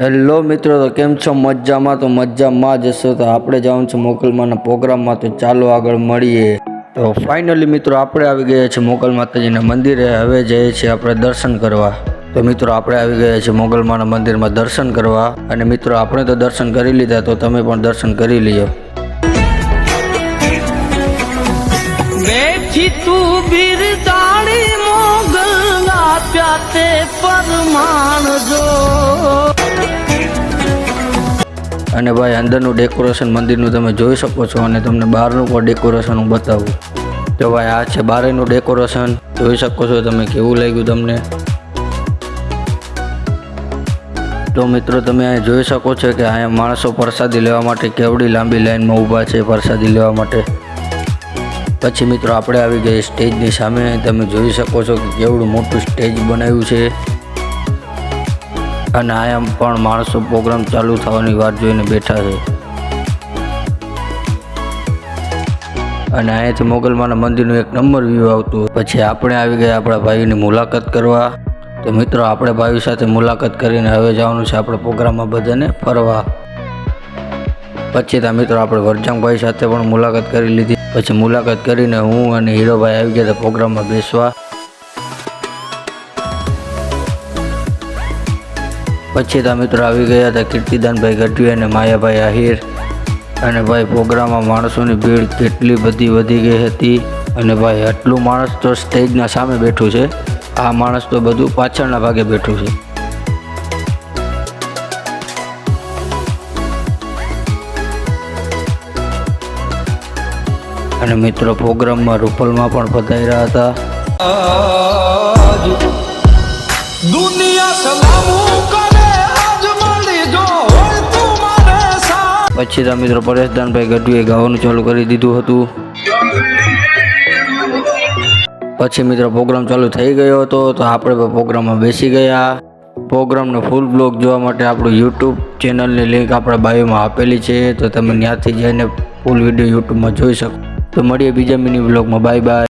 Hello મિત્રો, તો કેમ છો? મજામાં? તો મજામાં જ હશો. તો આપણે જવાનું છે મોગલમાના પ્રોગ્રામમાં, તો ચાલો આગળ મળીએ. તો ફાઇનલી મિત્રો આપણે આવી ગયા છીએ મોગલ માતાજીના મંદિરે. હવે જઈએ છીએ આપણે દર્શન કરવા. તો મિત્રો આપણે આવી ગયા છીએ મોગલમાના મંદિરમાં દર્શન કરવા. અને મિત્રો આપણે તો દર્શન કરી લીધા, તો તમે પણ દર્શન કરી લ્યો. બેઠી તું બિરદાણી મોગલના પ્યાતે પરમાણ જો. અને ભાઈ અંદરનું ડેકોરેશન મંદિરનું તમે જોઈ શકો છો, અને તમને બહારનું પણ ડેકોરેશન હું બતાવું. તો ભાઈ આ છે બહારનું ડેકોરેશન, જોઈ શકો છો તમે. કેવું લાગ્યું તમને? તો મિત્રો તમે અહીંયા જોઈ શકો છો કે અહીંયા માણસો પ્રસાદી લેવા માટે કેવડી લાંબી લાઈનમાં ઊભા છે પ્રસાદી લેવા માટે. પછી મિત્રો આપણે આવી ગઈ સ્ટેજની સામે. તમે જોઈ શકો છો કે કેવડું મોટું સ્ટેજ બનાવ્યું છે. અને અહીંયા પણ માણસો પ્રોગ્રામ ચાલુ થવાની વાત જોઈને બેઠા છે. અને અહીંયાથી મોગલમાના મંદિરનું એક નંબર વ્યૂ આવતું. પછી આપણે આવી ગયા આપણા ભાઈની મુલાકાત કરવા. તો મિત્રો આપણે ભાઈ સાથે મુલાકાત કરીને હવે જવાનું છે આપણે પ્રોગ્રામમાં બધાને ફરવા. પછી ત્યાં મિત્રો આપણે વરજાંગભાઈ સાથે પણ મુલાકાત કરી લીધી. પછી મુલાકાત કરીને હું અને હીરોભાઈ આવી ગયા હતા પ્રોગ્રામમાં બેસવા. પછી ત્યાં મિત્રો આવી ગયા હતા કીર્તિદાનભાઈ ગઢવી અને માયાભાઈ આહિર. અને ભાઈ પ્રોગ્રામમાં માણસોની ભીડ કેટલી બધી વધી ગઈ હતી. અને ભાઈ આટલું માણસ તો સ્ટેજના સામે બેઠું છે. આ માણસ તો બધું પાછળના ભાગે બેઠું છે. અને મિત્રો પ્રોગ્રામમાં રૂપલમાં પણ પધાર્યા હતા. પછી તો મિત્રો પરેશદાનભાઈ ગઢવીએ ગાવાનું ચાલુ કરી દીધું હતું. પછી મિત્રો પ્રોગ્રામ ચાલુ થઈ ગયો હતો, તો આપણે પ્રોગ્રામમાં બેસી ગયા. પ્રોગ્રામનો ફૂલ બ્લોગ જોવા માટે આપણું યુટ્યુબ ચેનલની લિંક આપણા બાયોમાં આપેલી છે, તો તમે ત્યાંથી જઈને ફૂલ વિડીયો યુટ્યુબમાં જોઈ શકો. તો મળીએ બીજા મિની બ્લોગમાં. Bye bye.